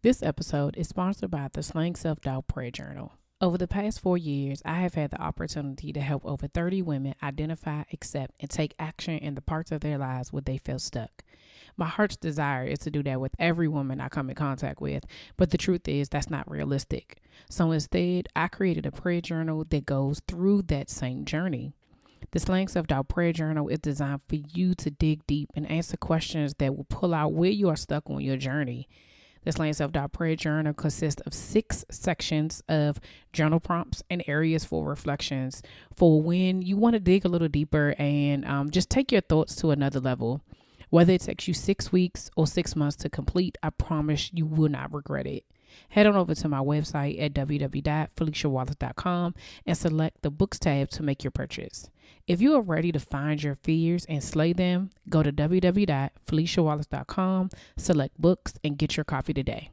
This episode is sponsored by the Slang Self-Doubt Prayer Journal. Over the past 4 years, I have had the opportunity to help over 30 women identify, accept, and take action in the parts of their lives where they feel stuck. My heart's desire is to do that with every woman I come in contact with, but the truth is that's not realistic. So instead, I created a prayer journal that goes through that same journey. The Slang Self-Doubt Prayer Journal is designed for you to dig deep and answer questions that will pull out where you are stuck on your journey. The Slang Self-Doubt Prayer Journal consists of 6 sections of journal prompts and areas for reflections for when you want to dig a little deeper and just take your thoughts to another level. Whether it takes you 6 weeks or 6 months to complete, I promise you will not regret it. Head on over to my website at www.feliciawallace.com and select the books tab to make your purchase. If you are ready to find your fears and slay them, go to www.feliciawallace.com, select books, and get your copy today.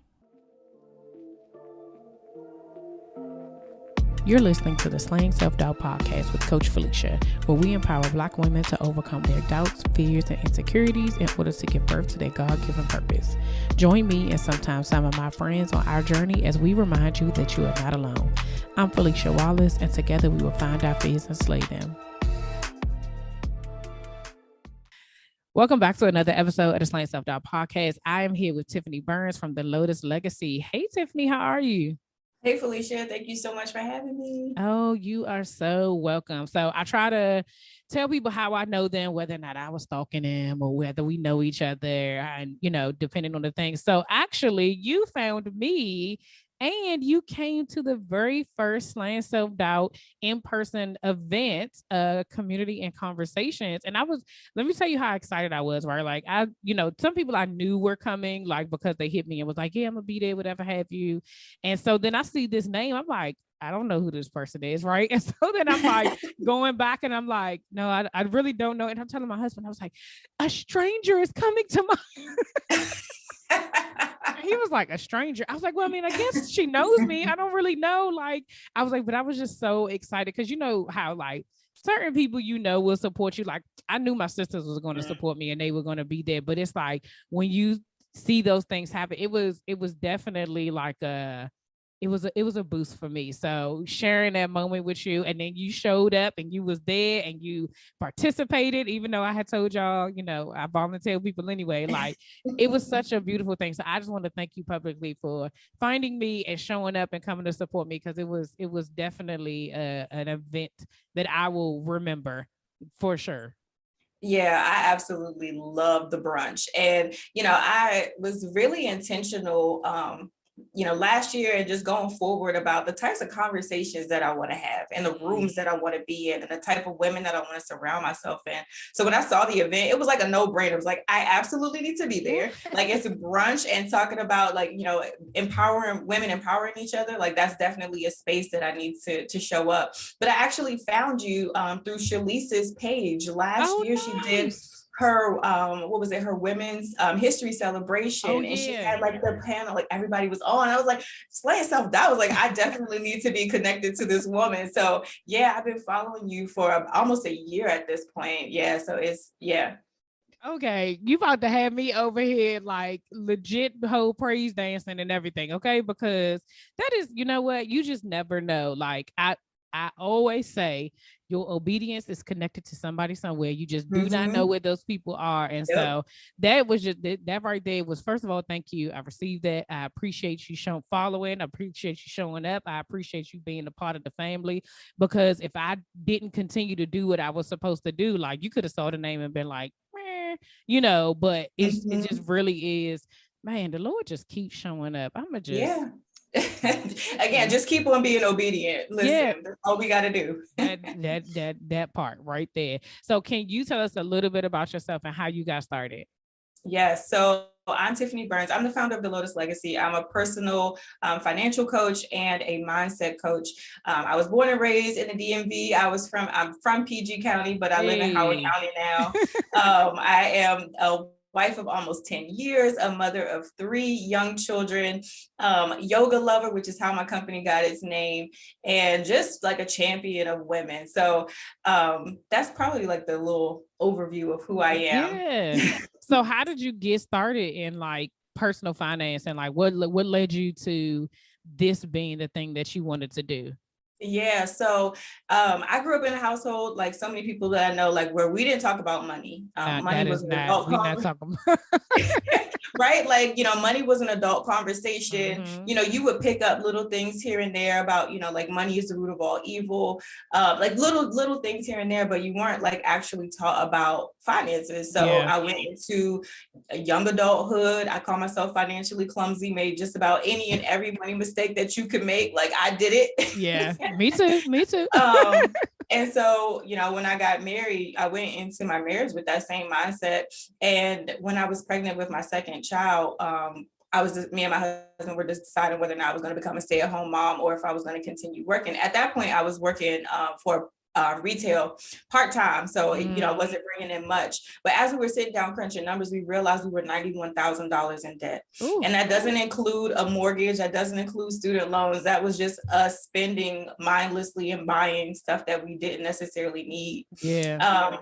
You're listening to the Slang Self-Doubt Podcast with Coach Felicia, where we empower Black women to overcome their doubts, fears, and insecurities in order to give birth to their God-given purpose. Join me and sometimes some of my friends on our journey as we remind you that you are not alone. I'm Felicia Wallace, and together we will find our fears and slay them. Welcome back to another episode of the Slang Self-Doubt Podcast. I am here with Tiffany Burns from the Lotus Legacy. Hey, Tiffany, how are you? Hey, Felicia. Thank you so much for having me. Oh, you are so welcome. So I try to tell people how I know them, whether or not I was stalking them or whether we know each other and, depending on the things. So actually you found me and you came to the very first Slang Self-Doubt in-person event, community and conversations. And let me tell you how excited I was, right? Like some people I knew were coming, like, because they hit me and was like, yeah, I'm gonna be there, whatever have you. And so then I see this name, I'm like, I don't know who this person is, right? And so then I'm like going back and I'm like, no, I really don't know. And I'm telling my husband, I was like, a stranger is coming to my he was like, a stranger. I was like, well, I mean, I guess she knows me. I don't really know. Like, I was like, but I was just so excited because you know how like certain people, will support you. Like I knew my sisters was going to support me and they were going to be there. But it's like when you see those things happen, it was definitely like it was a boost for me. So sharing that moment with you, and then you showed up and you was there and you participated, even though I had told y'all, I volunteer people anyway. Like it was such a beautiful thing. So I just want to thank you publicly for finding me and showing up and coming to support me, because it was definitely an event that I will remember for sure. Yeah, I absolutely love the brunch. And, I was really intentional, last year and just going forward about the types of conversations that I want to have and the rooms that I want to be in and the type of women that I want to surround myself in. So when I saw the event, it was like a no-brainer. It was like, I absolutely need to be there. Like it's a brunch and talking about empowering women, empowering each other. Like that's definitely a space that I need to show up. But I actually found you through Shalice's page last year. Nice. She did her her women's history celebration, and she had like the panel, like everybody was on. I was like, Slaying Self-Doubt. I was like, I definitely need to be connected to this woman. So yeah, I've been following you for almost a year at this point. Yeah, so okay, you about to have me over here like legit whole praise dancing and everything, okay? Because that is, you know what, you just never know. Like I always say, your obedience is connected to somebody somewhere. You just do not know where those people are. And so that was just that right there was, first of all, thank you. I received that. I appreciate you following. I appreciate you showing up. I appreciate you being a part of the family, because if I didn't continue to do what I was supposed to do, like you could have saw the name and been like, but it just really is, man, the Lord just keeps showing up. I'm just again, just keep on being obedient. Listen, that's all we got to do. that part right there. So can you tell us a little bit about yourself and how you got started? Yes. So I'm Tiffany Burns. I'm the founder of the Lotus Legacy. I'm a personal financial coach and a mindset coach. I was born and raised in the DMV. I'm from PG County, but I live in Howard County now. I am a wife of almost 10 years, a mother of 3 young children, yoga lover, which is how my company got its name, and just like a champion of women. So that's probably like the little overview of who I am. Yeah. So how did you get started in like personal finance, and like what led you to this being the thing that you wanted to do? Yeah, so I grew up in a household like so many people that I know, like where we didn't talk about money. Money That is was an not, adult we not talking about. right? Like, money was an adult conversation. Mm-hmm. You would pick up little things here and there about, like money is the root of all evil, like little things here and there, but you weren't like actually taught about finances. So Yeah. I went into a young adulthood. I call myself financially clumsy, made just about any and every money mistake that you could make. Like I did it. Yeah, me too. Me too. And so, when I got married, I went into my marriage with that same mindset. And when I was pregnant with my second child, me and my husband were deciding whether or not I was going to become a stay-at-home mom or if I was going to continue working. At that point, I was working for retail part-time. So, it wasn't bringing in much. But as we were sitting down crunching numbers, we realized we were $91,000 in debt. Ooh. And that doesn't include a mortgage. That doesn't include student loans. That was just us spending mindlessly and buying stuff that we didn't necessarily need. Yeah.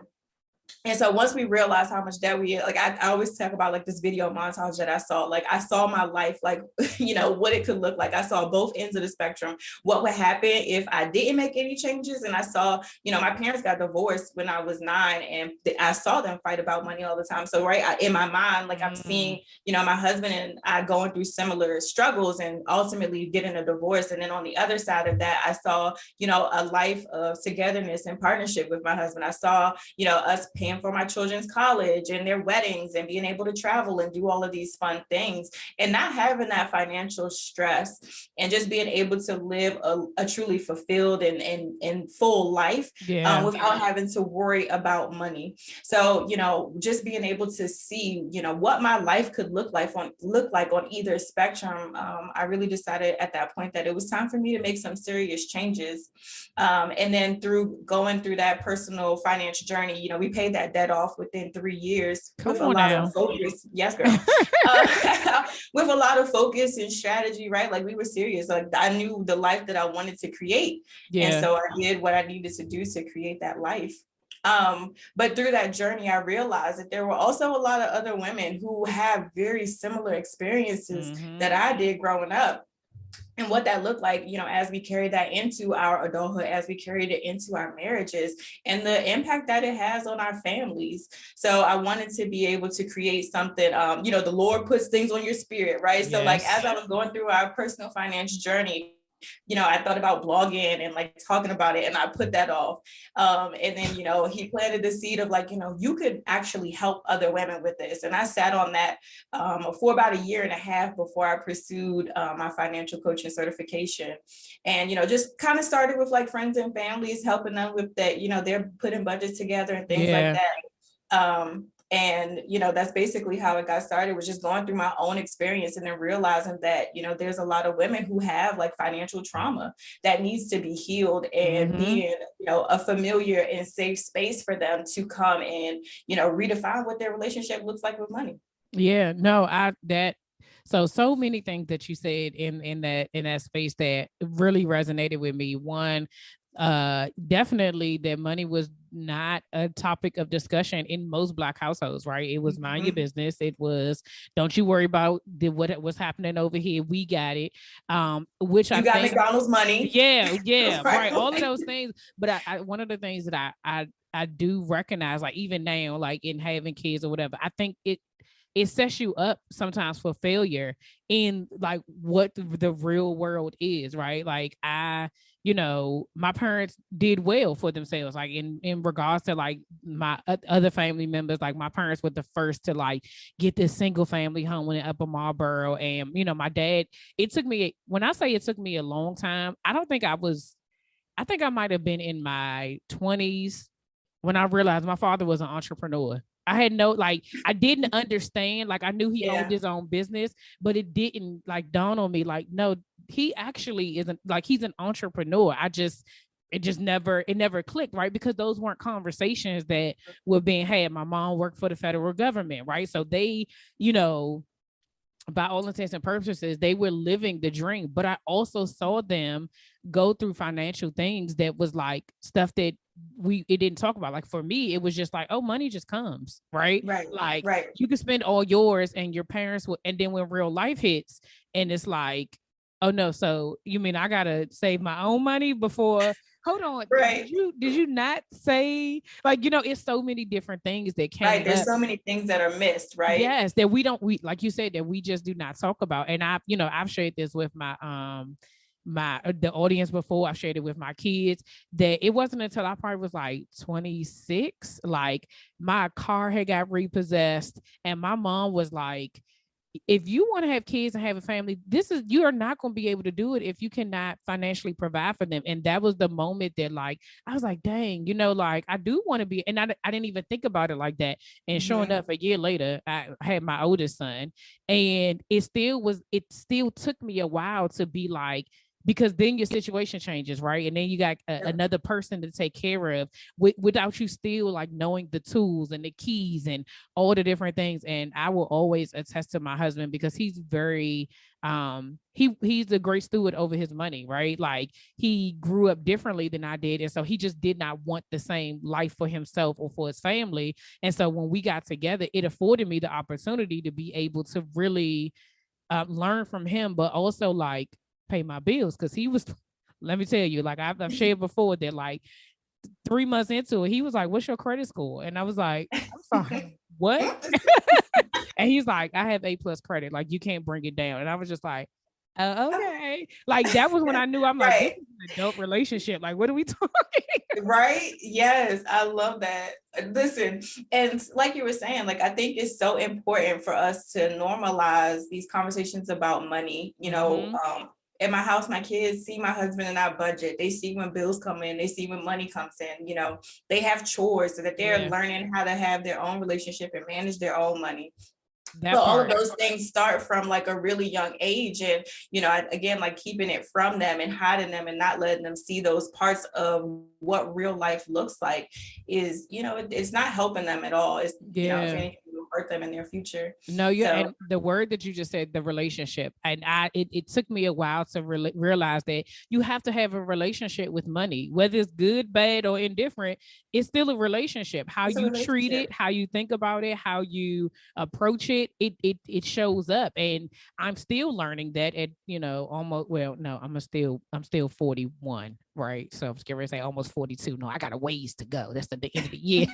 And so once we realized how much debt we had, like I always talk about like this video montage that I saw, like I saw my life, like, what it could look like. I saw both ends of the spectrum, what would happen if I didn't make any changes. And I saw, my parents got divorced when I was 9 and I saw them fight about money all the time. So in my mind, like I'm seeing, my husband and I going through similar struggles and ultimately getting a divorce. And then on the other side of that, I saw, a life of togetherness and partnership with my husband. I saw, us paying for my children's college and their weddings and being able to travel and do all of these fun things and not having that financial stress and just being able to live a truly fulfilled and full life without having to worry about money. So, just being able to see, what my life could look like on either spectrum. I really decided at that point that it was time for me to make some serious changes. And then going through that personal financial journey, we paid that debt off within 3 years with a lot of focus. Yes, girl. With a lot of focus and strategy, right? Like we were serious. Like I knew the life that I wanted to create. Yeah. And so I did what I needed to do to create that life. But through that journey, I realized that there were also a lot of other women who have very similar experiences that I did growing up. And what that looked like, as we carried that into our adulthood, as we carried it into our marriages and the impact that it has on our families. So I wanted to be able to create something, the Lord puts things on your spirit, right? Yes. So like, as I was going through our personal financial journey, I thought about blogging and like talking about it and I put that off. And then, he planted the seed of like, you could actually help other women with this. And I sat on that for about 1.5 years before I pursued my financial coaching certification. And, just kind of started with like friends and families, helping them with that, they're putting budgets together and things like that. And, that's basically how it got started, was just going through my own experience and then realizing that, there's a lot of women who have like financial trauma that needs to be healed and being, a familiar and safe space for them to come and, redefine what their relationship looks like with money. Yeah, no, so many things that you said in that space that really resonated with me. One, definitely that money was not a topic of discussion in most Black households, right? It was mind your business. It was, don't you worry about what was happening over here. We got it. Which you got McDonald's money. Yeah, right. All of those things. But I one of the things that I do recognize, like even now, like in having kids or whatever, I think it sets you up sometimes for failure in like what the real world is, right? Like my parents did well for themselves, like in regards to like my other family members. Like my parents were the first to like get this single family home in Upper Marlboro. And, my dad, when I say it took me a long time, I think I might've been in my 20s when I realized my father was an entrepreneur. I had I didn't understand, like I knew he owned his own business, but it didn't like dawn on me, like, no, he actually isn't, like, he's an entrepreneur. It never clicked, right? Because those weren't conversations that were being had. My mom worked for the federal government, right? So they, by all intents and purposes, they were living the dream. But I also saw them go through financial things that was like stuff that it didn't talk about. Like for me, it was just like, oh, money just comes, right? Right. Like Right. you can spend all yours and your parents will, and then when real life hits and it's like, oh no, so you mean I gotta save my own money before? Hold on, Right. did you not say, like, it's so many different things that Right. came There's up. so many things that are missed, right? Yes, that we like you said, that we just do not talk about. And I've shared this with my the audience before. I've shared it with my kids, that it wasn't until I probably was like 26, like my car had got repossessed, and my mom was like, if you want to have kids and have a family, you are not going to be able to do it if you cannot financially provide for them. And that was the moment that, like, I was like, dang, like I do want to be, and I didn't even think about it like that. And sure Mm-hmm. enough, a year later, I had my oldest son, and it still took me a while to be like, because then your situation changes, right? And then you got Yep. another person to take care of without you still like knowing the tools and the keys and all the different things. And I will always attest to my husband, because he's very he's a great steward over his money, right? Like he grew up differently than I did, and so he just did not want the same life for himself or for his family. And so when we got together, it afforded me the opportunity to be able to really learn from him, but also like pay my bills, because he was let me tell you, like I've shared before, that like 3 months into it, he was like, "What's your credit score?" And I was like, "I'm sorry, what?" And he's like, "I have A+ credit. Like you can't bring it down." And I was just like, okay. Like that was when I knew, I'm like, this Right. is an adult relationship. Like, what are we talking? Right. Yes. I love that. Listen, and like you were saying, like, I think it's so important for us to normalize these conversations about money. Mm-hmm. In my house, my kids see my husband and I budget. They see when bills come in, they see when money comes in, they have chores, so that they're Yeah, learning how to have their own relationship and manage their own money. But that all of part. those things start from like a really young age. And again, like keeping it from them and hiding them and not letting them see those parts of what real life looks like is, it's not helping them at all. It's, if Yeah. anything, it will hurt them in their future. No, yeah, So and the word that you just said, the relationship, and it took me a while to realize that you have to have a relationship with money, whether it's good, bad, or indifferent. It's still a relationship. How it's a you treat it, relationship. how you think about it, how you approach it, it shows up. And I'm still learning that at almost, well, no, I'm still 41, right? So I was going to say almost 42. No, I got a ways to go. That's the end of the year,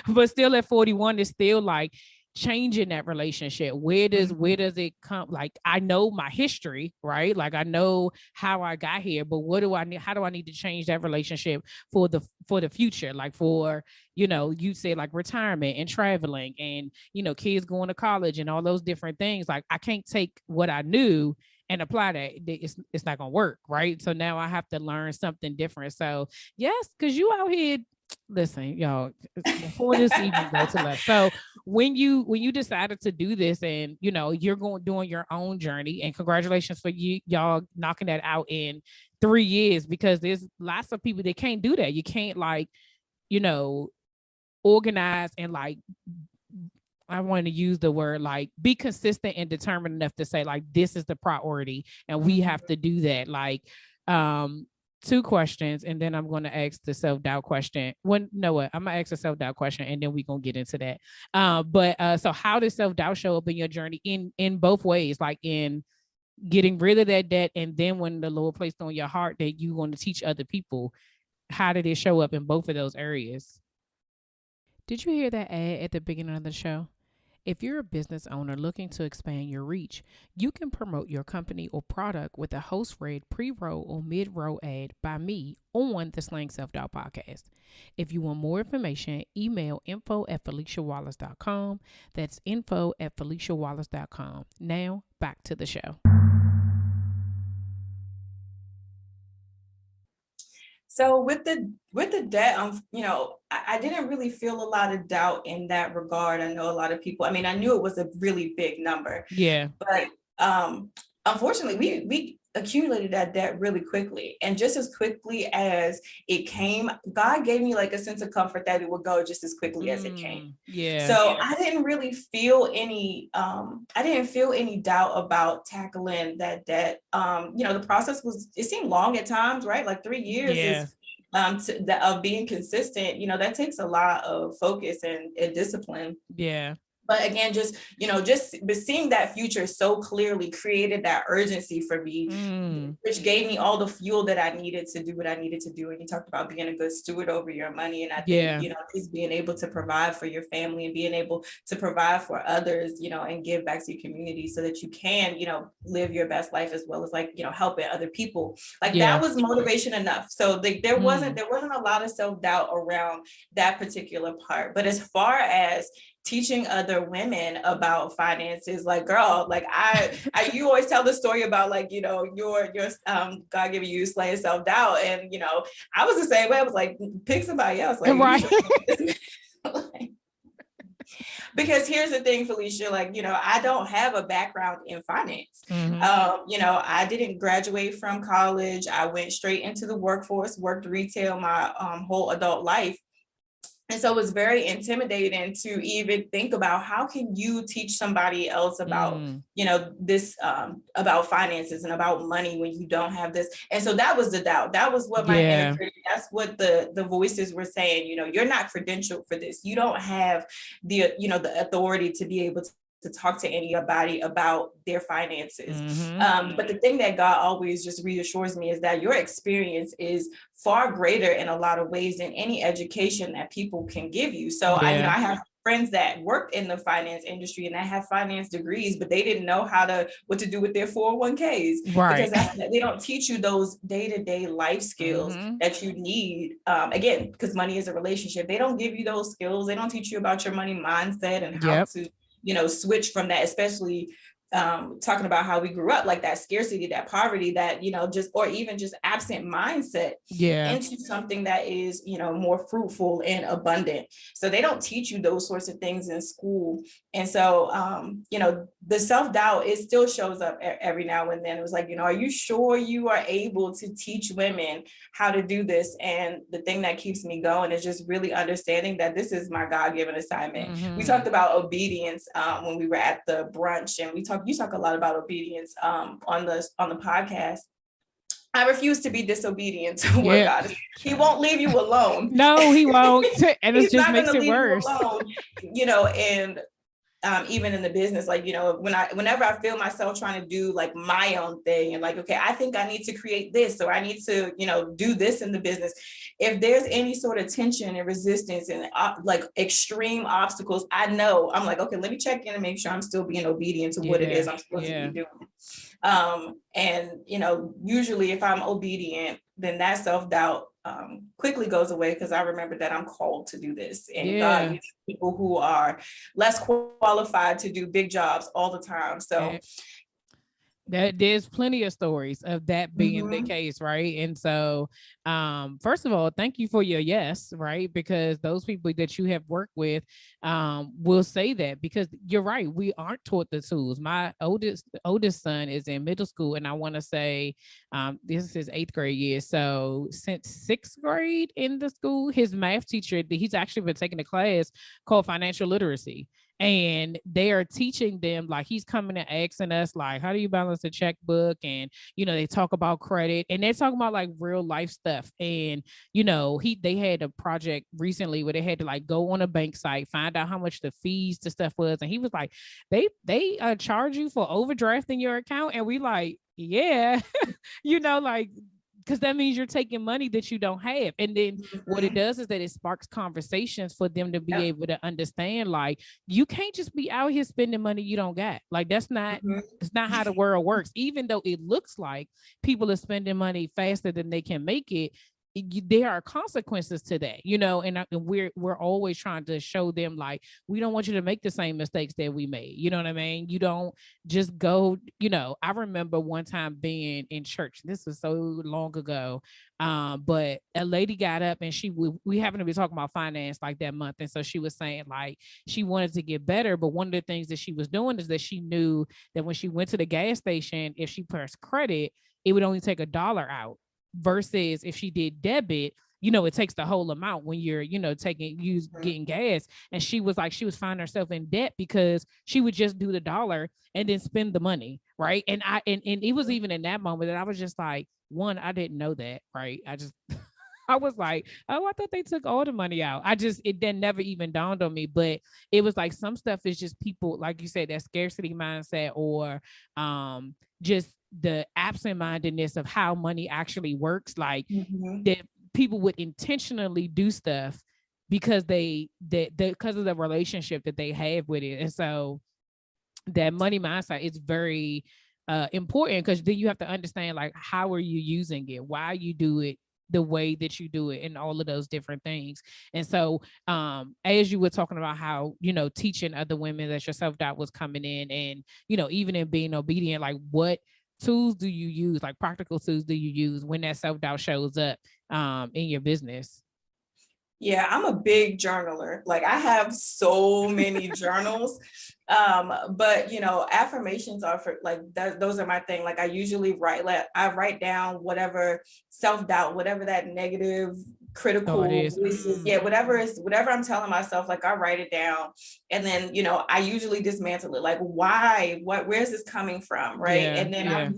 but still at 41, it's still like changing that relationship. Where does it come? Like I know my history, right? Like I know how I got here, but what do I need? How do I need to change that relationship for the future? Like for you said like retirement and traveling and kids going to college and all those different things. Like I can't take what I knew and apply that. It's not gonna work, right? So now I have to learn something different. So yes, because you out here, listen, y'all, before this even go to left. So when you decided to do this, and you're doing your own journey, and congratulations for y'all knocking that out in 3 years, because there's lots of people that can't do that. You can't like you know organize and like, I want to use the word like be consistent and determined enough to say like this is the priority and we have to do that. Like um two questions, and then I'm going to ask the self-doubt question. What, I'm gonna ask the self-doubt question and then we're gonna get into that. But so how does self-doubt show up in your journey in both ways, like in getting rid of that debt, and then when the Lord placed on your heart that you want to teach other people, how did it show up in both of those areas? Did you hear that ad at the beginning of the show? If you're a business owner looking to expand your reach, you can promote your company or product with a host read pre-roll or mid-roll ad by me on the Slang Self-Doubt podcast. If you want more information, email info@FeliciaWallace.com. That's info@FeliciaWallace.com. Now, back to the show. So with the debt, I didn't really feel a lot of doubt in that regard. I know a lot of people. I mean, I knew it was a really big number, Yeah. but unfortunately, we accumulated that debt really quickly, and just as quickly as it came, God gave me like a sense of comfort that it would go just as quickly as it came. Yeah. So I didn't really feel any doubt about tackling that debt. The process it seemed long at times, right? Like 3 years Yeah. is of being consistent, that takes a lot of focus and discipline. Yeah. But again, just, just seeing that future so clearly created that urgency for me, which gave me all the fuel that I needed to do what I needed to do. And you talked about being a good steward over your money. And I think, just being able to provide for your family and being able to provide for others, and give back to your community so that you can, live your best life, as well as helping other people. That was motivation enough. So there wasn't a lot of self-doubt around that particular part. But as far as teaching other women about finances, girl, you always tell the story about your God giving you slaying self-doubt, and I was the same way. I was like, pick somebody else, right. Because here's the thing, Felicia, I don't have a background in finance. I didn't graduate from college. I went straight into the workforce, worked retail my whole adult life. And so it was very intimidating to even think about how can you teach somebody else about, this, about finances and about money when you don't have this. And so that was the doubt. That was what my inner critic, that's what the voices were saying, you're not credentialed for this. You don't have the, the authority to be able to talk to anybody about their finances. But the thing that God always just reassures me is that your experience is far greater in a lot of ways than any education that people can give you. So I have friends that work in the finance industry and that have finance degrees, but they didn't know what to do with their 401ks, right? Because they don't teach you those day-to-day life skills that you need. Again, because money is a relationship. They don't give you those skills. They don't teach you about your money mindset and how to switch from that, especially talking about how we grew up, that scarcity, that poverty, that, or even just absent mindset into something that is, more fruitful and abundant. So they don't teach you those sorts of things in school. And so, the self-doubt, it still shows up every now and then. It was are you sure you are able to teach women how to do this? And the thing that keeps me going is just really understanding that this is my God-given assignment. We talked about obedience when we were at the brunch, and you talk a lot about obedience on the podcast. I refuse to be disobedient to what God is. He won't leave you alone. No, he won't. And it just makes it worse. And even in the business, whenever I feel myself trying to do my own thing and okay, I think I need to create this, or I need to, do this in the business. If there's any sort of tension and resistance and extreme obstacles, I know I'm okay, let me check in and make sure I'm still being obedient to what it is I'm supposed to be doing. And, usually if I'm obedient, then that self-doubt quickly goes away, because I remember that I'm called to do this, and God uses people who are less qualified to do big jobs all the time. So there's plenty of stories of that being the case, right? And so first of all, thank you for your yes, right? Because those people that you have worked with will say that, because you're right, we aren't taught the tools. My oldest son is in middle school, and I want to say this is his 8th grade year. So since 6th grade in the school, his math teacher, he's actually been taking a class called financial literacy. And they are teaching them, he's coming and asking us, how do you balance a checkbook? And, they talk about credit, and they're talking about real life stuff. And, they had a project recently where they had to go on a bank site, find out how much the fees to stuff was. And he was like, they charge you for overdrafting your account. And we yeah, because that means you're taking money that you don't have. And then what it does is that it sparks conversations for them to be able to understand, you can't just be out here spending money you don't got. That's not, it's not how the world works. Even though it looks like people are spending money faster than they can make it, there are consequences to that, and we're always trying to show them we don't want you to make the same mistakes that we made. You know what I mean? You don't just go, I remember one time being in church. This was so long ago. But a lady got up, and we happened to be talking about finance that month. And so she was saying she wanted to get better. But one of the things that she was doing is that she knew that when she went to the gas station, if she pressed credit, it would only take $1 out. Versus if she did debit, it takes the whole amount when you're, getting gas. And she was finding herself in debt because she would just do the $1 and then spend the money. Right. And it was even in that moment that I was just one, I didn't know that. Right. I just I was like, oh, I thought they took all the money out. It then never even dawned on me. But it was like some stuff is just people, like you said, that scarcity mindset, or just the absent-mindedness of how money actually works. Like that people would intentionally do stuff because because of the relationship that they have with it. And so that money mindset is very important, because then you have to understand, like, how are you using it, why you do it the way that you do it, and all of those different things. And so as you were talking about how, teaching other women that your self-doubt was coming in, and even in being obedient, like what tools do you use, like practical tools do you use when that self-doubt shows up in your business? Yeah, I'm a big journaler. Like I have so many journals. But affirmations are for like that, those are my thing. Like I usually I write down whatever self-doubt, whatever that negative Oh, it critical is. voices, whatever I'm telling myself, like I write it down. And then I usually dismantle it. Like where's this coming from? Right. Yeah, And then yeah.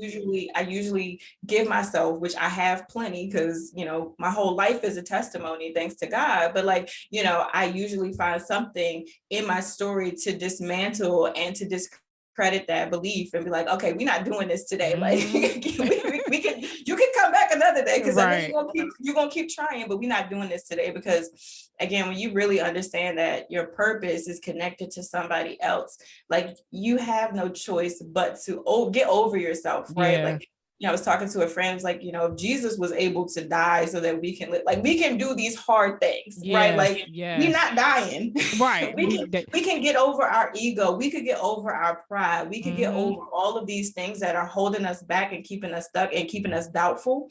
I usually give myself, which I have plenty, because my whole life is a testimony, thanks to God. But like I usually find something in my story to dismantle and to discredit that belief and be like, okay, we're not doing this today. Like we can, you can come back another day, because I know you're gonna keep trying, but we're not doing this today. Because again, when you really understand that your purpose is connected to somebody else, like you have no choice but to get over yourself, right? Yeah. Like I was talking to a friend, like, if Jesus was able to die so that we can live, like we can do these hard things, right? Like we're not dying. Right. we can get over our ego. We could get over our pride. We could get over all of these things that are holding us back and keeping us stuck and keeping us doubtful.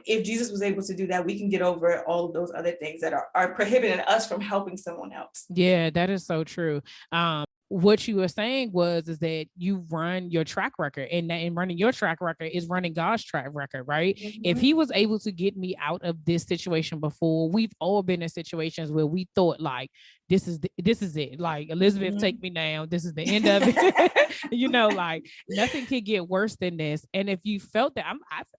If Jesus was able to do that, we can get over all of those other things that are prohibiting us from helping someone else. Yeah, that is so true. What you were saying is that you run your track record, and running your track record is running God's track record, right? If he was able to get me out of this situation before, we've all been in situations where we thought like, this is it. Like Elizabeth, take me now. This is the end of it. Like nothing can get worse than this. And if you felt that,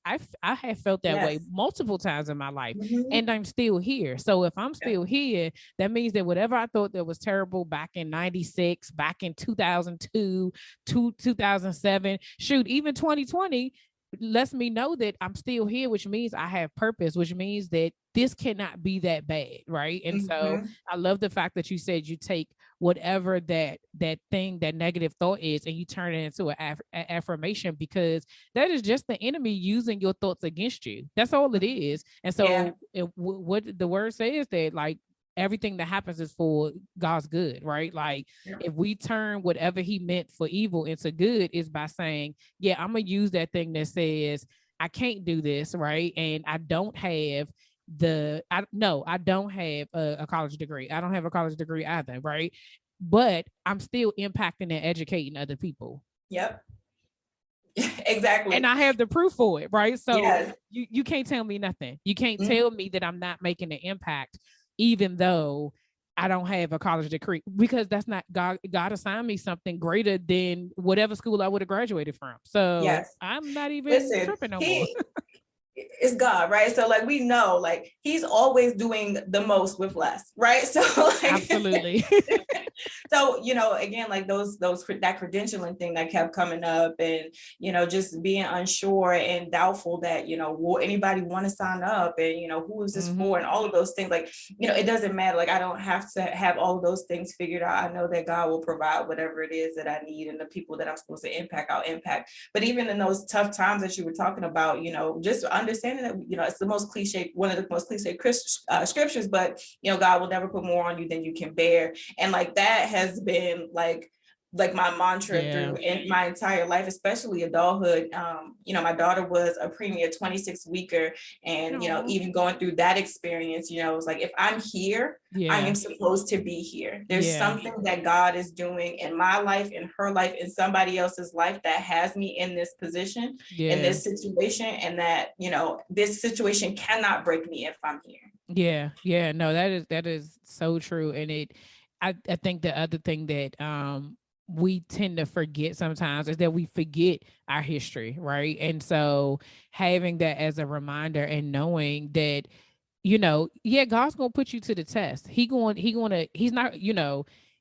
I have felt that way multiple times in my life, and I'm still here. So if I'm still here, that means that whatever I thought that was terrible back in 96, back in 2002, 2007, shoot, even 2020, lets me know that I'm still here, which means I have purpose, which means that this cannot be that bad, right? And so I love the fact that you said you take whatever that thing, that negative thought is, and you turn it into an affirmation, because that is just the enemy using your thoughts against you. That's all it is. And so what the word says, that like everything that happens is for God's good, right? Like if we turn whatever he meant for evil into good, is by saying, yeah, I'm gonna use that thing that says I can't do this, right? And I don't have I don't have a college degree. I don't have a college degree either, right? But I'm still impacting and educating other people. Yep. Exactly. And I have the proof for it, right? So you can't tell me nothing. You can't tell me that I'm not making an impact, even though I don't have a college degree, because that's not God. God assigned me something greater than whatever school I would have graduated from. So I'm not even tripping no more. It's God, right? So like we know, like he's always doing the most with less, right? So like, absolutely. So again, like that credentialing thing that kept coming up, and just being unsure and doubtful that will anybody want to sign up, and who is this for, and all of those things. Like it doesn't matter. Like I don't have to have all of those things figured out. I know that God will provide whatever it is that I need, and the people that I'm supposed to impact, I'll impact. But even in those tough times that you were talking about, just understanding that it's the most cliche, one of the most cliche scriptures, but God will never put more on you than you can bear. And like that has been like my mantra through my entire life, especially adulthood. My daughter was a premier 26 weeker, and even going through that experience, it was like, if I'm here, I am supposed to be here. There's something that God is doing in my life, in her life, in somebody else's life, that has me in this position, in this situation, and that this situation cannot break me if I'm here. No, that is so true. And I think the other thing that we tend to forget sometimes is that we forget our history, right? And so having that as a reminder, and knowing that God's gonna put you to the test. He's not,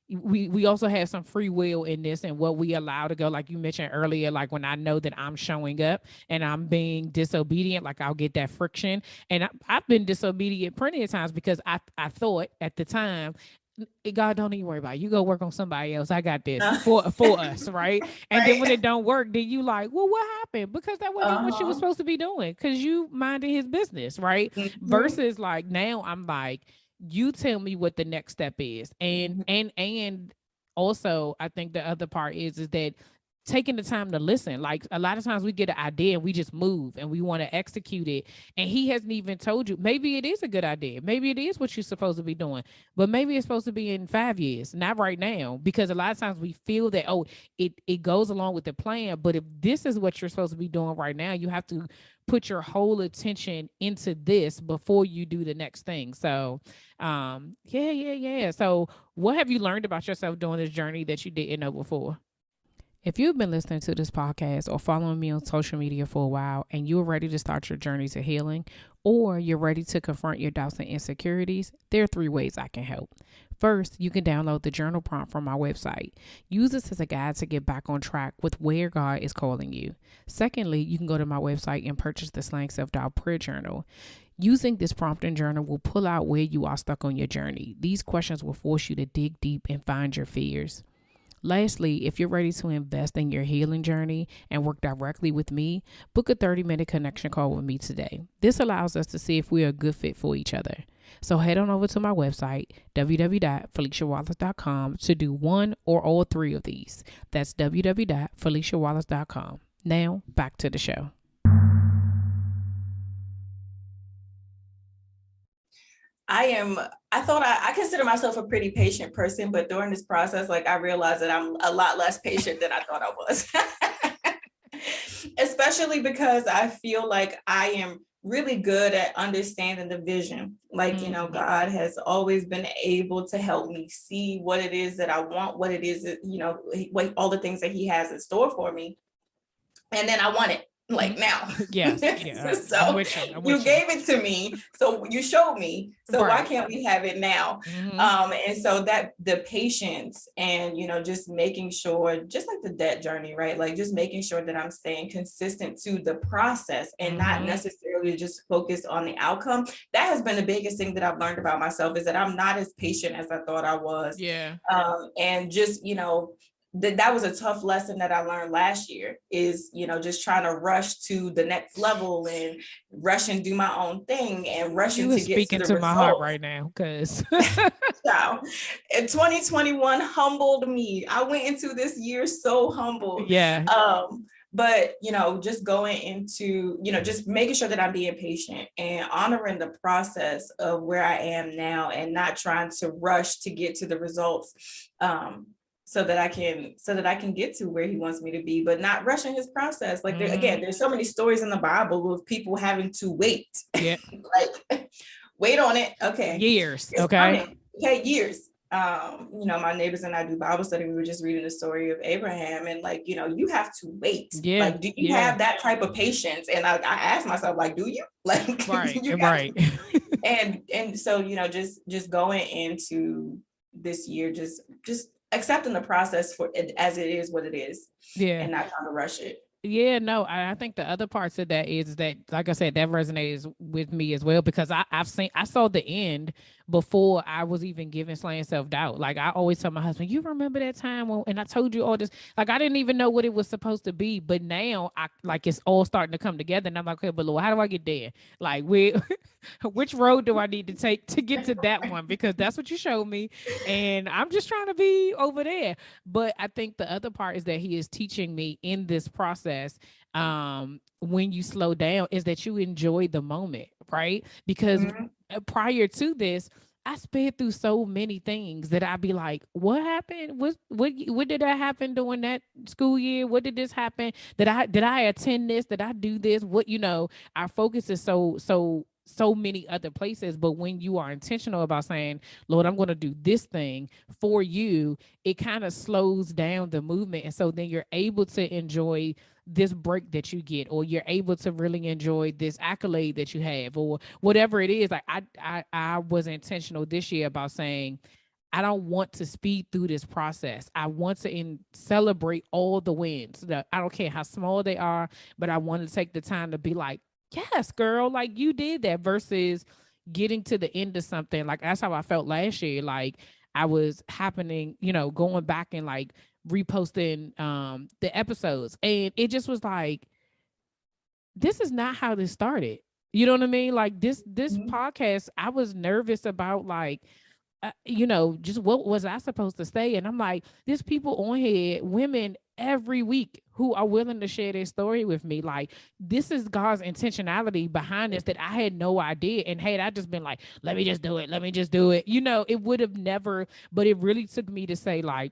we also have some free will in this and what we allow to go. Like you mentioned earlier, like when I know that I'm showing up and I'm being disobedient, like I'll get that friction. And I've been disobedient plenty of times because I thought at the time, God, don't even worry about it. You go work on somebody else. I got this for us, right? And then when Right. it don't work, then you like, well, what happened? Because that wasn't even what you was Uh-huh. supposed to be doing. Because you minded his business, right? Mhm. Versus like now, I'm like, you tell me what the next step is, and Mhm. also I think the other part is that taking the time to listen. Like a lot of times we get an idea and we just move and we want to execute it, and he hasn't even told you maybe it is a good idea, maybe it is what you're supposed to be doing, but maybe it's supposed to be in 5 years, not right now. Because a lot of times we feel that, oh, it goes along with the plan, but if this is what you're supposed to be doing right now, you have to put your whole attention into this before you do the next thing. So yeah. So what have you learned about yourself during this journey that you didn't know before? If you've been listening to this podcast or following me on social media for a while and you're ready to start your journey to healing, or you're ready to confront your doubts and insecurities, there are 3 ways I can help. First, you can download the journal prompt from my website. Use this as a guide to get back on track with where God is calling you. Secondly, you can go to my website and purchase the Slaying Self-Doubt Prayer Journal. Using this prompt and journal will pull out where you are stuck on your journey. These questions will force you to dig deep and find your fears. Lastly, if you're ready to invest in your healing journey and work directly with me, book a 30-minute connection call with me today. This allows us to see if we're a good fit for each other. So head on over to my website, www.feliciawallace.com, to do one or all 3 of these. That's www.feliciawallace.com. Now, back to the show. I thought I consider myself a pretty patient person, but during this process, like I realized that I'm a lot less patient than I thought I was. Especially because I feel like I am really good at understanding the vision. Like, God has always been able to help me see what it is that I want, what it is that, what all the things that he has in store for me. And then I want it like now. Yes, yeah. I'm So with you. I'm you with you. gave it to me. So you showed me. So why Right. can't we have it now? And so that the patience and, just making sure, just like the debt journey, right? Like just making sure that I'm staying consistent to the process and not necessarily just focused on the outcome. That has been the biggest thing that I've learned about myself, is that I'm not as patient as I thought I was. Yeah. And just, that was a tough lesson that I learned last year, is, just trying to rush to the next level and rush and do my own thing and rushing You are to get to speaking the to my heart results. right now, because So, and 2021 humbled me. I went into this year so humbled. yeah, But just going into, just making sure that I'm being patient and honoring the process of where I am now and not trying to rush to get to the results. So that I can get to where he wants me to be, but not rushing his process. Like there's so many stories in the Bible of people having to wait. yeah, Like wait on it. Okay. years. It's Okay. coming. Okay, years. My neighbors and I do Bible study. We were just reading the story of Abraham, and like, you have to wait. Yeah, Like, do you yeah. have that type of patience? And I asked myself, like, do you? Like, Right, you got right. to. And so, just going into this year, just accepting the process for it as it is, what it is, Yeah. and not trying to rush it. Yeah, no, I think the other parts of that is that, like I said, that resonates with me as well, because I saw the end before I was even given Slaying Self-Doubt. Like I always tell my husband, you remember that time when, and I told you all this, like I didn't even know what it was supposed to be, but now I like it's all starting to come together, and I'm like, okay, but Lord, how do I get there? Like which road do I need to take to get to that one? Because that's what you showed me, and I'm just trying to be over there. But I think the other part is that he is teaching me in this process, when you slow down, is that you enjoy the moment, right? Because prior to this, I sped through so many things that I'd be like, what happened? What did that happen during that school year? What did this happen? Did I attend this? Did I do this? What, our focus is so many other places. But when you are intentional about saying, Lord, I'm going to do this thing for you, it kind of slows down the movement. And so then you're able to enjoy this break that you get, or you're able to really enjoy this accolade that you have, or whatever it is. Like I was intentional this year about saying, I don't want to speed through this process. I want to celebrate all the wins. I don't care how small they are, but I want to take the time to be like, yes, girl, like you did that, versus getting to the end of something. Like that's how I felt last year. Like I was happening, going back and like reposting the episodes. And it just was like, this is not how this started. You know what I mean? Like this podcast, I was nervous about like, just what was I supposed to say? And I'm like, there's people on here, women every week, who are willing to share their story with me. Like, this is God's intentionality behind this that I had no idea. And had I just been like, let me just do it, it would have never, but it really took me to say, like,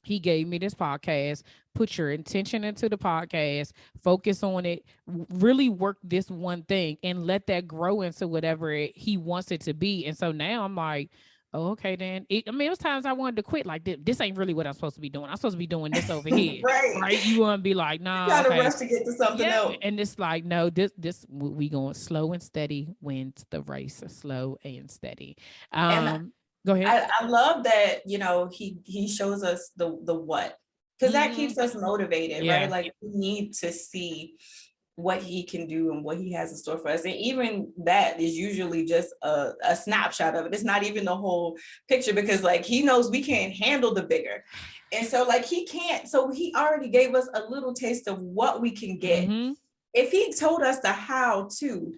he gave me this podcast. Put your intention into the podcast, focus on it, really work this one thing, and let that grow into whatever he wants it to be. And so now I'm like, oh, okay, then. It was times I wanted to quit. Like, this ain't really what I'm supposed to be doing. I'm supposed to be doing this over here. Right? You want to be like, nah, okay. Rush to get to something else. And it's like, no, this we going slow and steady wins the race. Slow and steady. Go ahead. I love that, he shows us the what, because that keeps us motivated, right? Like we need to see what he can do and what he has in store for us. And even that is usually just a snapshot of it. It's not even the whole picture, because like he knows we can't handle the bigger. And so like he already gave us a little taste of what we can get. If he told us the how to,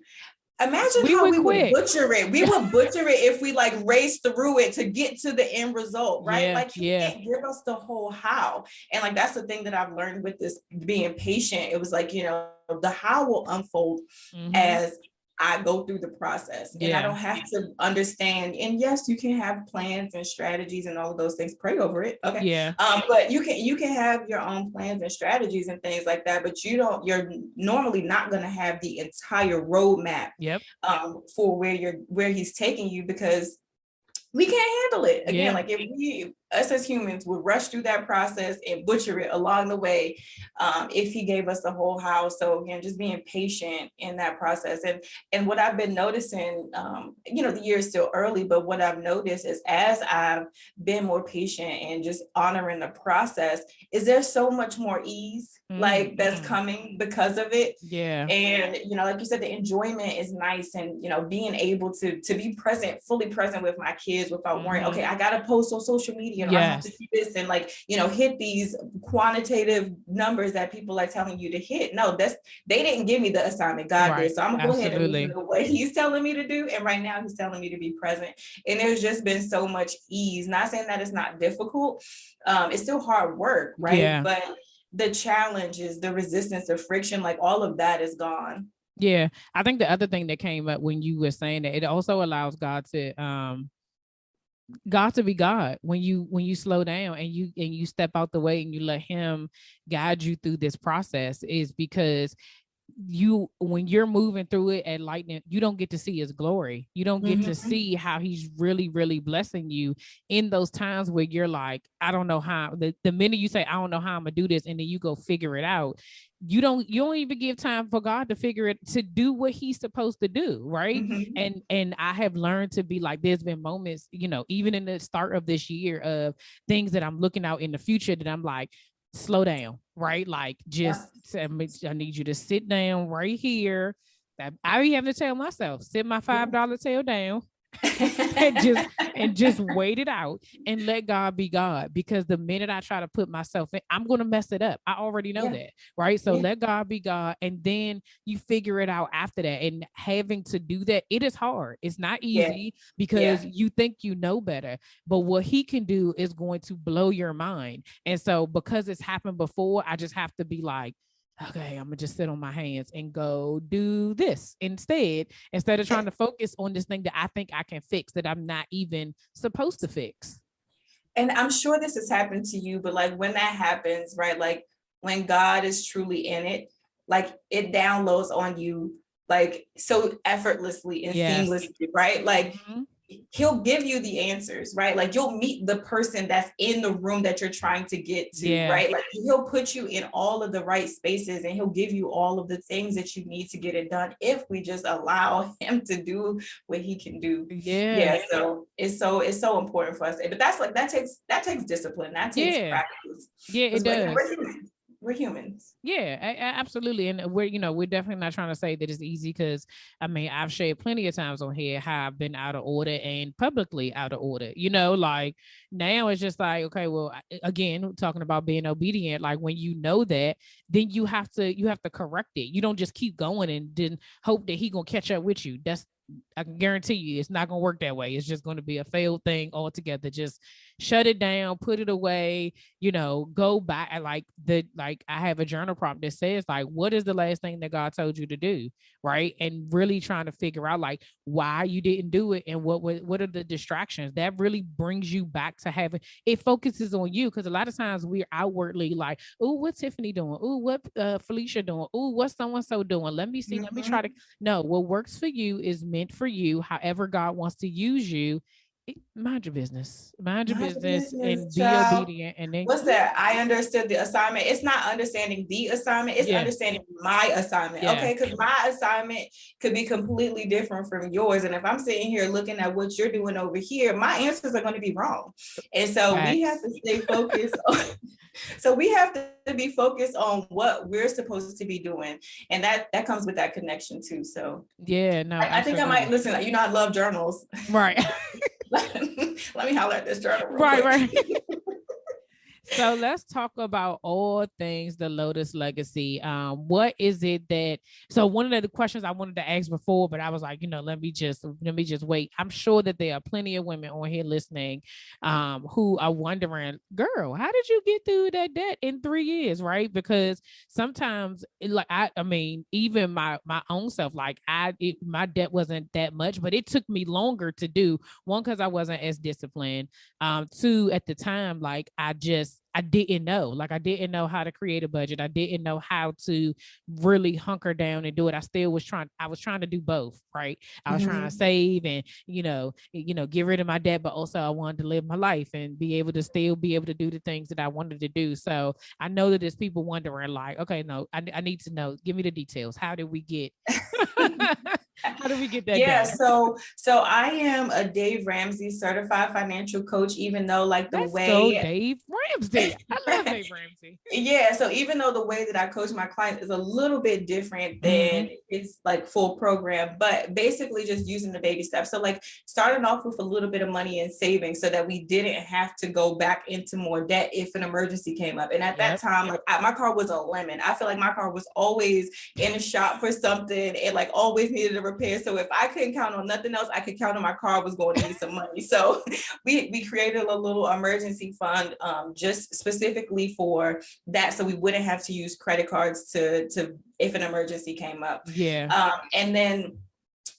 imagine how we would butcher it. We would butcher it if we like race through it to get to the end result, right? Like he can't give us the whole how. And like, that's the thing that I've learned with this being patient. It was like, the how will unfold as I go through the process, and I don't have to understand. And yes, you can have plans and strategies and all of those things. Pray over it. Okay. Yeah. But you can have your own plans and strategies and things like that, but you're normally not going to have the entire roadmap for where he's taking you, because we can't handle it. Again, like if us as humans would rush through that process and butcher it along the way, if he gave us the whole how. So again, just being patient in that process. And what I've been noticing, the year is still early, but what I've noticed is as I've been more patient and just honoring the process, is there so much more ease like that's coming because of it. And like you said, the enjoyment is nice, and being able to be fully present with my kids without worrying, okay, I gotta post on social media, I have to do this, and like hit these quantitative numbers that people are telling you to hit. No, they didn't give me the assignment, God did. So I'm gonna go ahead and listen to what he's telling me to do. And right now he's telling me to be present. And there's just been so much ease. Not saying that it's not difficult. It's still hard work, right? But the challenge is the resistance, the friction, like all of that is gone. Yeah. I think the other thing that came up when you were saying that, it also allows God to be God when you slow down and you step out the way and you let him guide you through this process, is because when you're moving through it at lightning, you don't get to see his glory. You don't get to see how he's really, really blessing you in those times where you're like, I don't know how. The minute you say, I don't know how I'm gonna do this, and then you go figure it out, you don't even give time for God to do what he's supposed to do, right? And I have learned to be like, there's been moments, even in the start of this year, of things that I'm looking out in the future that I'm like, slow down, right? Like, I need you to sit down right here. I have to tell myself, sit my $5 tail down and just wait it out and let God be God. Because the minute I try to put myself in, I'm going to mess it up. I already know that, right? So let God be God, and then you figure it out after that. And having to do that, it is hard. It's not easy because you think you know better, but what he can do is going to blow your mind. And so because it's happened before, I just have to be like, okay, I'm gonna just sit on my hands and go do this instead of trying to focus on this thing that I think I can fix, that I'm not even supposed to fix. And I'm sure this has happened to you, but like when that happens, right? Like when God is truly in it, like it downloads on you like so effortlessly and seamlessly, right? Like he'll give you the answers, right? Like you'll meet the person that's in the room that you're trying to get to, right? Like he'll put you in all of the right spaces and he'll give you all of the things that you need to get it done if we just allow him to do what he can do. So it's so important for us. But that's like that takes discipline, that takes practice. It does. We're humans. Yeah, absolutely. And we're definitely not trying to say that it's easy, because I mean, I've shared plenty of times on here how I've been out of order and publicly out of order, like now it's just like, okay, well, again, talking about being obedient, like when you know that, then you have to correct it. You don't just keep going and then hope that he gonna catch up with you. I can guarantee you it's not going to work that way. It's just going to be a failed thing altogether. Just shut it down, put it away, go back. I have a journal prompt that says like, what is the last thing that God told you to do? Right. And really trying to figure out like why you didn't do it and what are the distractions that really brings you back to having it focuses on you. Cause a lot of times we're outwardly like, oh, what's Tiffany doing? Oh, what Felicia doing? Oh, what's so doing? Let me see. Let me try to. No, what works for you is meant for you. However God wants to use you, mind your business. Mind your business and be obedient. And then what's that? I understood the assignment. It's not understanding the assignment, it's understanding my assignment. Okay, because my assignment could be completely different from yours. And if I'm sitting here looking at what you're doing over here, my answers are going to be wrong. And so we have to stay focused on so we have to be focused on what we're supposed to be doing. And that comes with that connection too. So I think I might listen, I love journals. Right. Let me holler at this journal. Right. So let's talk about all things the Lotus Legacy. What is it that? So one of the questions I wanted to ask before, but I was like, let me just wait. I'm sure that there are plenty of women on here listening, who are wondering, girl, how did you get through that debt in 3 years, right? Because sometimes, I mean, even my own self, my debt wasn't that much, but it took me longer to do. One, because I wasn't as disciplined. Two, at the time, I didn't know. I didn't know how to create a budget. I didn't know how to really hunker down and do it. I was trying to do both, right? I was trying to save and, get rid of my debt, but also I wanted to live my life and be able to still be able to do the things that I wanted to do. So I know that there's people wondering okay, no, I need to know. Give me the details. How did we get how do we get that done? So I am a Dave Ramsey certified financial coach, even though Dave Ramsey. I love Dave Ramsey. So even though the way that I coach my clients is a little bit different than it's full program, but basically just using the baby steps. So starting off with a little bit of money and saving so that we didn't have to go back into more debt if an emergency came up. And at that time, my car was a lemon. I feel like my car was always in a shop for something and always needed a repair. So if I couldn't count on nothing else, I could count on my car was going to need some money. So we created a little emergency fund just specifically for that, so we wouldn't have to use credit cards to if an emergency came up. And then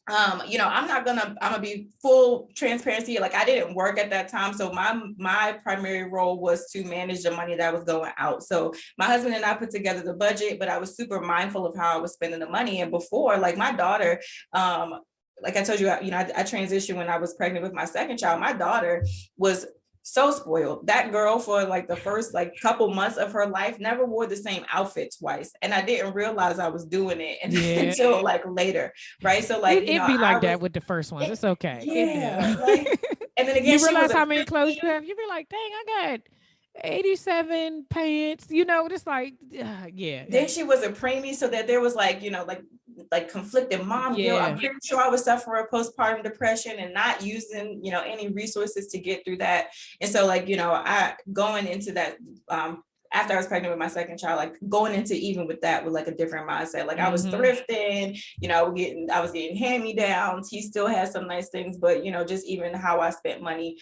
I'm gonna be full transparency. I didn't work at that time. So my primary role was to manage the money that was going out. So my husband and I put together the budget, but I was super mindful of how I was spending the money. And before, my daughter, like I told you, I transitioned when I was pregnant with my second child. My daughter was so spoiled. That girl for the first couple months of her life never wore the same outfit twice. And I didn't realize I was doing it until later. Right. So it'd be that with the first ones. It's okay. And then again, you realize how many clothes you have. You'd be like, dang, I got 87 pants, just Then she was a preemie, so that there was conflicted mom guilt. I'm pretty sure I was suffering postpartum depression and not using any resources to get through that. And so I going into that after I was pregnant with my second child, going into even with that with a different mindset. I was thrifting, I was getting hand-me-downs. He still has some nice things, but just even how I spent money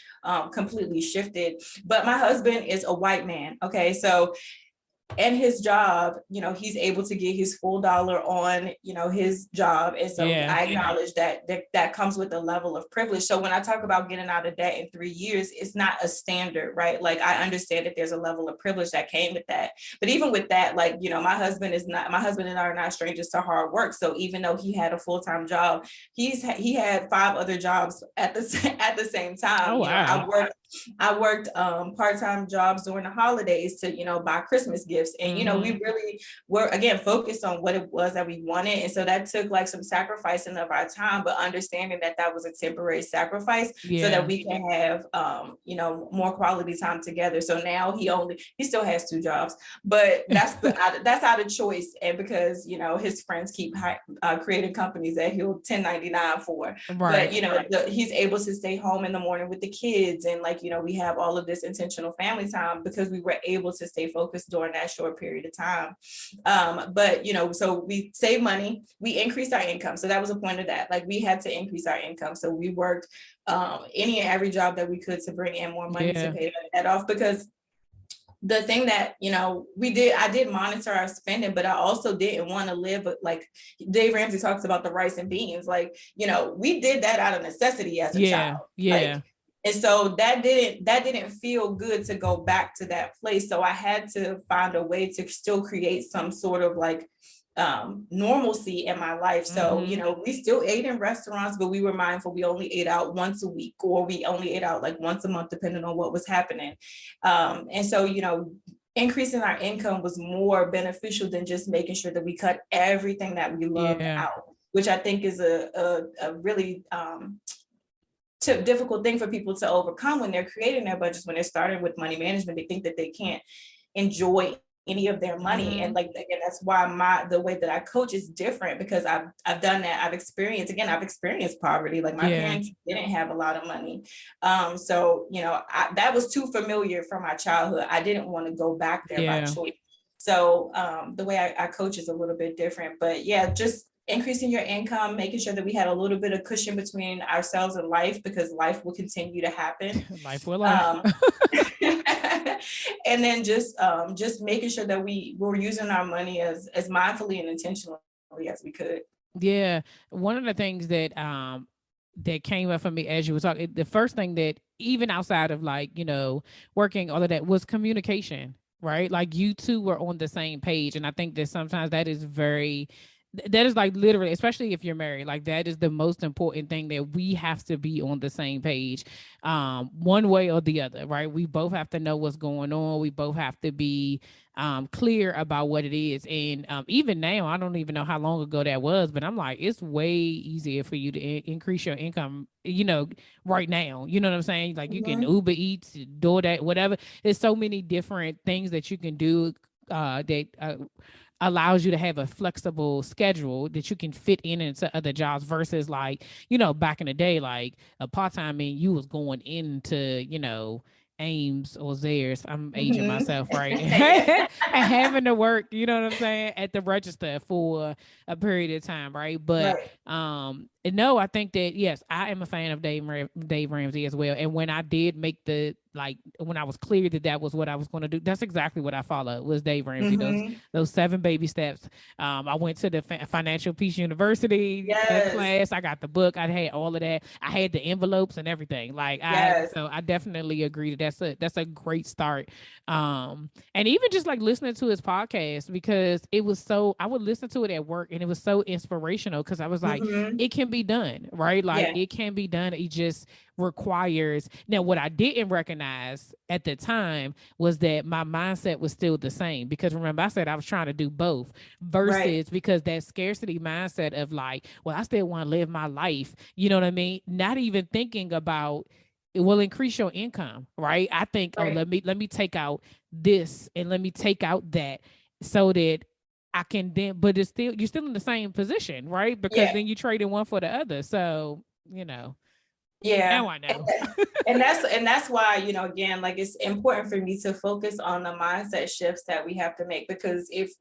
completely shifted. But my husband is a white man. Okay. So and his job, you know, he's able to get his full dollar on, you know, his job. And so I acknowledge that comes with a level of privilege. So when I talk about getting out of debt in 3 years, it's not a standard, right? Like, I understand that there's a level of privilege that came with that. But even with that, like, you know, my husband and I are not strangers to hard work. So even though he had a full-time job, he had 5 other jobs at the same time. Oh, wow. You know, I worked part-time jobs during the holidays to, you know, buy Christmas gifts. And, you know, we really were, again, focused on what it was that we wanted. And so that took like some sacrificing of our time, but understanding that that was a temporary sacrifice so that we can have, you know, more quality time together. So now he still has 2 jobs, but that's out of choice. And because, you know, his friends keep creating companies that he'll 1099 for, but, you know, he's able to stay home in the morning with the kids. And like, you know, we have all of this intentional family time because we were able to stay focused during that short period of time. But, you know, so we save money, we increased our income. So that was a point of that. Like, we had to increase our income. So we worked any and every job that we could to bring in more money to pay that off. Because the thing that, you know, I did monitor our spending, but I also didn't want to live like Dave Ramsey talks about the rice and beans. Like, you know, we did that out of necessity as a child. Like, and so that didn't feel good to go back to that place. So I had to find a way to still create some sort of like normalcy in my life. So, you know, we still ate in restaurants, but we were mindful. We only ate out once a week, or we only ate out like once a month, depending on what was happening. And so, you know, increasing our income was more beneficial than just making sure that we cut everything that we loved out, which I think is a really difficult thing for people to overcome when they're creating their budgets. When they're starting with money management, they think that they can't enjoy any of their money. And like, again, that's why the way that I coach is different, because I've done that. I've experienced poverty. Like, my parents didn't have a lot of money. So, you know, that was too familiar from my childhood. I didn't want to go back there by choice. So the way I coach is a little bit different. But yeah, just increasing your income, making sure that we had a little bit of cushion between ourselves and life, because life will continue to happen. Life will life. And then just making sure that we were using our money as mindfully and intentionally as we could. Yeah. One of the things that that came up for me as you were talking, the first thing that, even outside of like, you know, working, all of that, was communication, right? Like, you two were on the same page. And I think that sometimes that is like literally, especially if you're married, like, that is the most important thing, that we have to be on the same page, one way or the other, right? We both have to know what's going on. We both have to be clear about what it is. And even now, I don't even know how long ago that was, but I'm like, it's way easier for you to increase your income, you know, right now. You know what I'm saying? Like, you can Uber Eats, DoorDash, whatever. There's so many different things that you can do that allows you to have a flexible schedule that you can fit into other jobs, versus like, you know, back in the day, like a part-time, mean you was going into, you know, Ames or Zaire's. I'm aging myself, right? And having to work, you know what I'm saying, at the register for a period of time, right? But no, I think that, yes, I am a fan of Dave Ramsey as well. And when I did make when I was clear that that was what I was going to do, that's exactly what I followed, was Dave Ramsey, those 7 baby steps. I went to the Financial Peace University class. I got the book. I had all of that. I had the envelopes and everything. Like, so I definitely agree that that's a great start. And even just like listening to his podcast, because I would listen to it at work, and it was so inspirational, because I was like, it can be done, right? Like, it can be done. It just requires. Now, what I didn't recognize at the time was that my mindset was still the same, because remember, I said I was trying to do both, versus because that scarcity mindset of like, well, I still want to live my life, you know what I mean? Not even thinking about, it will increase your income, right? I think, oh, let me take out this and let me take out that, so that I can then, but you're still in the same position, right? Because then you trade in one for the other. So, you know. Now I know. and that's why, you know, again, like, it's important for me to focus on the mindset shifts that we have to make, because if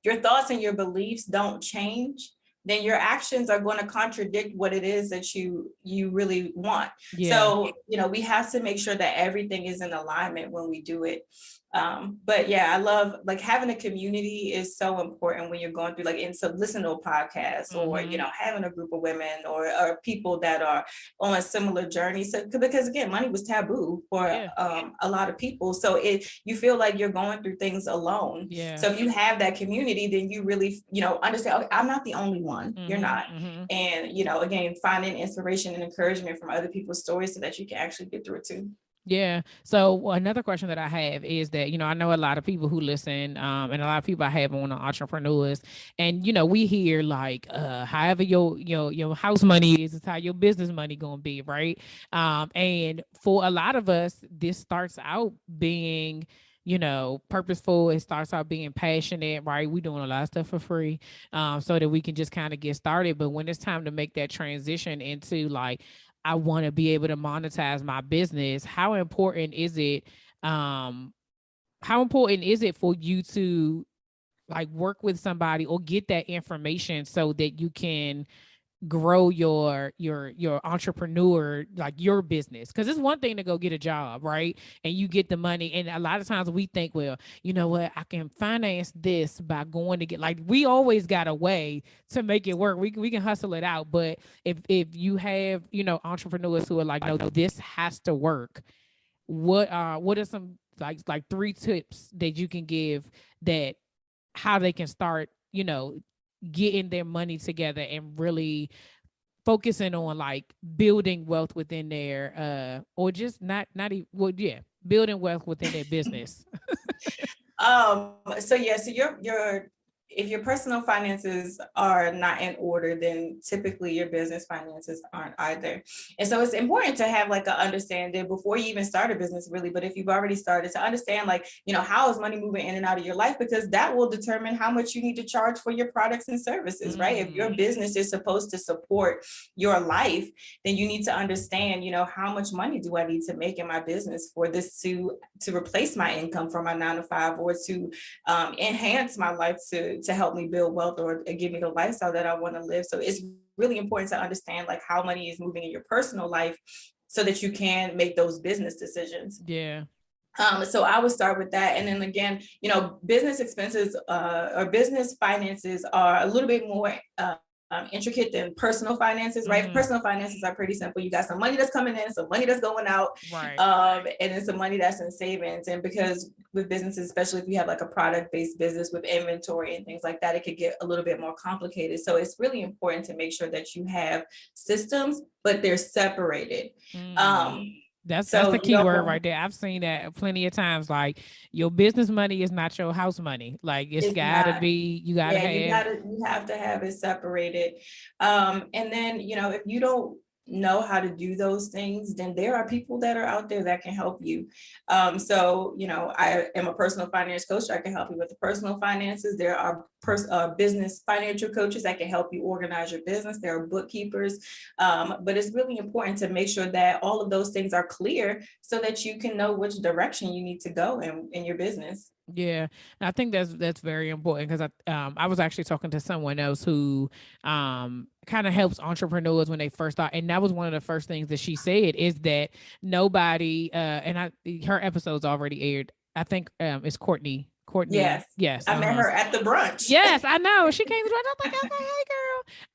your thoughts and your beliefs don't change, then your actions are going to contradict what it is that you really want. So, you know, we have to make sure that everything is in alignment when we do it. But yeah, I love like having a community is so important when you're going through like, and so listen to a podcast or, you know, having a group of women or people that are on a similar journey. So, because again, money was taboo for a lot of people. So you feel like you're going through things alone. So if you have that community, then you really, you know, understand, okay, I'm not the only one. You're not. And, you know, again, finding inspiration and encouragement from other people's stories so that you can actually get through it too. Yeah. So another question that I have is that, you know, I know a lot of people who listen, and a lot of people I have on entrepreneurs, and, you know, we hear like, however your house money is how your business money going to be. Right. And for a lot of us, this starts out being, you know, purposeful. It starts out being passionate, right? We doing a lot of stuff for free, so that we can just kind of get started. But when it's time to make that transition into like, I want to be able to monetize my business, how important is it? How important is it for you to like work with somebody or get that information so that you can grow your entrepreneur, like your business? Because it's one thing to go get a job, right, and you get the money, and a lot of times we think, well, you know what, I can finance this by going to get, like, we always got a way to make it work. We can hustle it out. But if you have, you know, entrepreneurs who are like, no, this has to work, what are some like 3 tips that you can give, that how they can start, you know, getting their money together and really focusing on like building wealth within their or just not even, well, yeah, building wealth within their business? So yeah, so your if your personal finances are not in order, then typically your business finances aren't either. And so it's important to have like an understanding before you even start a business, really. But if you've already started, to understand like, you know, how is money moving in and out of your life, because that will determine how much you need to charge for your products and services, right? If your business is supposed to support your life, then you need to understand, you know, how much money do I need to make in my business for this to replace my income from my 9 to 5, or to enhance my life, to help me build wealth or give me the lifestyle that I want to live. So it's really important to understand like how money is moving in your personal life so that you can make those business decisions. Yeah. So I would start with that. And then again, you know, business expenses or business finances are a little bit more intricate than personal finances, right? Personal finances are pretty simple. You got some money that's coming in, some money that's going out, right, and then some money that's in savings. And because with businesses, especially if you have like a product-based business with inventory and things like that, it could get a little bit more complicated. So it's really important to make sure that you have systems, but they're separated. That's the key word right there. I've seen that plenty of times. Like, your business money is not your house money. Like, it's gotta be, you gotta have. You have to have it separated. And then, you know, if you don't know how to do those things, then there are people that are out there that can help you. So, you know, I am a personal finance coach. I can help you with the personal finances. There are business financial coaches that can help you organize your business. There are bookkeepers. But it's really important to make sure that all of those things are clear so that you can know which direction you need to go in your business. Yeah, I think that's very important, because I was actually talking to someone else who kind of helps entrepreneurs when they first start, and that was one of the first things that she said, is that nobody and her episode's already aired. I think it's Courtney. Yes, I met her at the brunch. Yes, I know. She came to the brunch. I was like, okay, hey,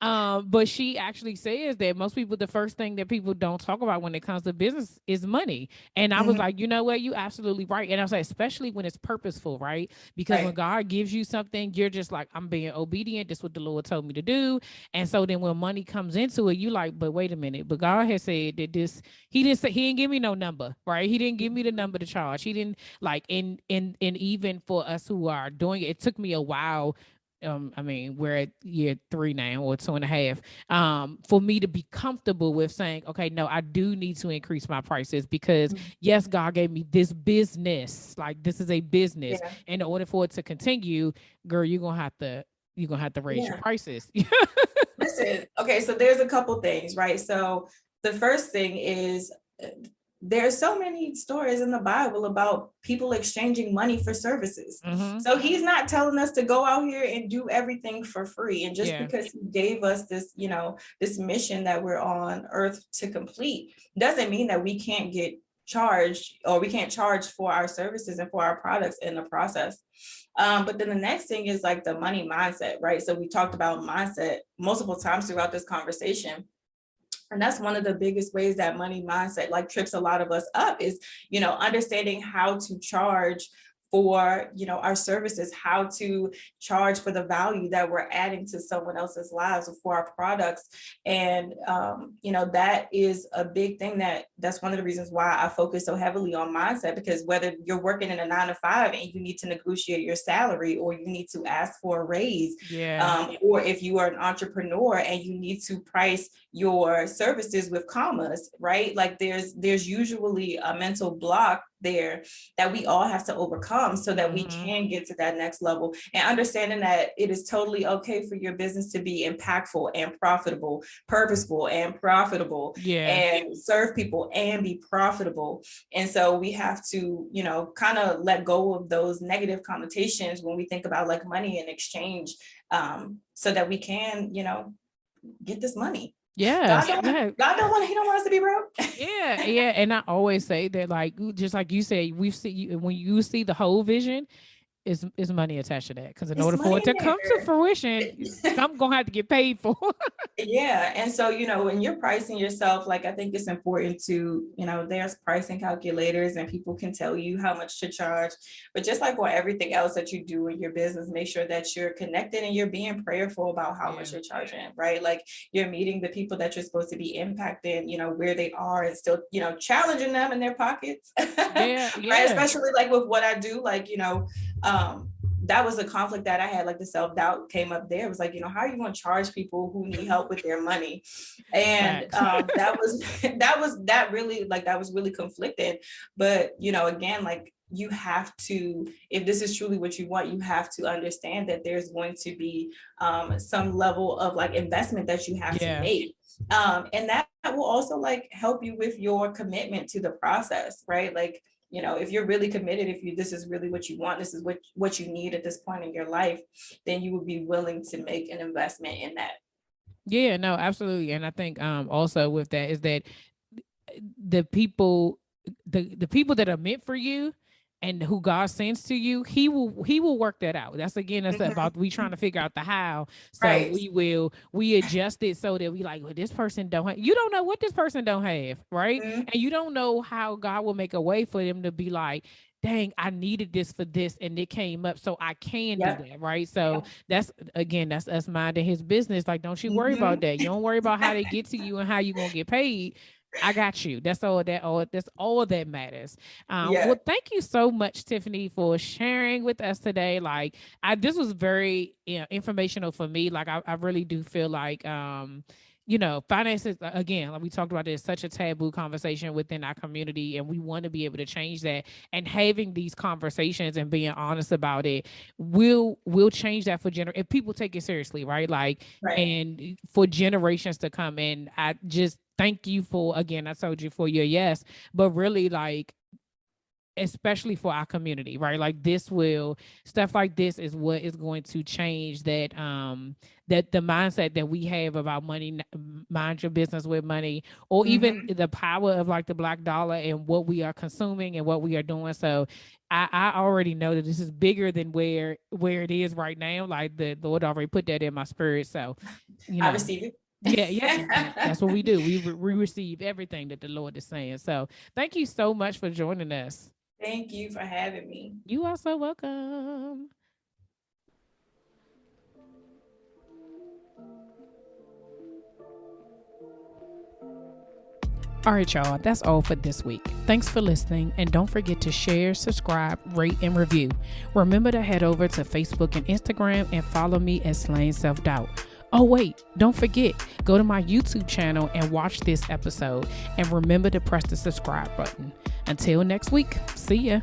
girl. But she actually says that most people, the first thing that people don't talk about when it comes to business is money. And I was like, you know what? You absolutely right. And I was like, especially when it's purposeful, right? Because when God gives you something, you're just like, I'm being obedient. This is what the Lord told me to do. And so then when money comes into it, you like, but wait a minute. But God has said that this, he didn't give me no number, right? He didn't give me the number to charge. He didn't, like, and even for us who are doing it, it took me a while. I mean, we're at year 3 now, or 2.5, for me to be comfortable with saying, okay, no, I do need to increase my prices, because yes, God gave me this business. Like, this is a business. Yeah. In order for it to continue, girl, you're going to have to raise your prices. Listen, okay, so there's a couple things, right? So the first thing is, there's so many stories in the Bible about people exchanging money for services. So he's not telling us to go out here and do everything for free. And just because he gave us this, you know, this mission that we're on earth to complete, doesn't mean that we can't get charge, or we can't charge for our services and for our products in the process. But then the next thing is like the money mindset, right? So we talked about mindset multiple times throughout this conversation. And that's one of the biggest ways that money mindset like trips a lot of us up is, understanding how to charge for, our services, how to charge for the value that we're adding to someone else's lives or for our products. And, that is a big thing that's one of the reasons why I focus so heavily on mindset, because whether you're working in a 9 to 5 and you need to negotiate your salary, or you need to ask for a raise, or if you are an entrepreneur and you need to price your services with commas, right? Like there's usually a mental block there that we all have to overcome so that we can get to that next level, and understanding that it is totally okay for your business to be impactful and profitable, purposeful and profitable, and serve people and be profitable. And so we have to, kind of let go of those negative connotations when we think about like money in exchange, so that we can, get this money. Yeah. God don't want, he don't want us to be broke. Yeah. And I always say that, like, just like you say, when you see the whole vision, is money attached to that, because in order for it to come to fruition, I'm gonna have to get paid for. Yeah. And so, when you're pricing yourself, like, I think it's important to, there's pricing calculators and people can tell you how much to charge. But just like with everything else that you do in your business, make sure that you're connected and you're being prayerful about how much you're charging, right? Like you're meeting the people that you're supposed to be impacting, where they are, and still, challenging them in their pockets. Right. Especially like with what I do, like, that was a conflict that I had, like the self-doubt came up there. It was like, how are you going to charge people who need help with their money? And that was really conflicted. But, again, like you have to, if this is truly what you want, you have to understand that there's going to be some level of like investment that you have to make. And that will also like help you with your commitment to the process, right? Like, if you're really committed, this is really what you want, this is what you need at this point in your life, then you would be willing to make an investment in that. Yeah, no, absolutely. And I think also with that is that the people that are meant for you and who God sends to you, he will work that out. That's about we trying to figure out the how. So we adjust it so that we like, well, this person you don't know what this person don't have, right? And you don't know how God will make a way for them to be like, dang, I needed this for this and it came up, so I can do that, right? So that's us minding his business. Like, don't you worry about that. You don't worry about how they get to you and how you're gonna get paid. I got you. That's all that matters. Well, thank you so much, Tiffany, for sharing with us today. Like, this was very informational for me. Like, I really do feel like, finances, again, like we talked about, there's such a taboo conversation within our community, and we want to be able to change that. And having these conversations and being honest about it will change that for if people take it seriously, right? Like, and for generations to come. And I just thank you for, again, I told you for your yes, but really like, especially for our community, right? Like stuff like this is what is going to change that, that the mindset that we have about money, mind your business with money, or even the power of like the Black dollar and what we are consuming and what we are doing. So I already know that this is bigger than where it is right now. Like the Lord already put that in my spirit. So, I receive it. Yeah. That's what we do. We receive everything that the Lord is saying. So thank you so much for joining us. Thank you for having me. You are so welcome. All right, y'all, that's all for this week. Thanks for listening, and don't forget to share, subscribe, rate, and review. Remember to head over to Facebook and Instagram and follow me at Slaying Self-Doubt. Oh, wait, don't forget, go to my YouTube channel and watch this episode, and remember to press the subscribe button. Until next week, see ya.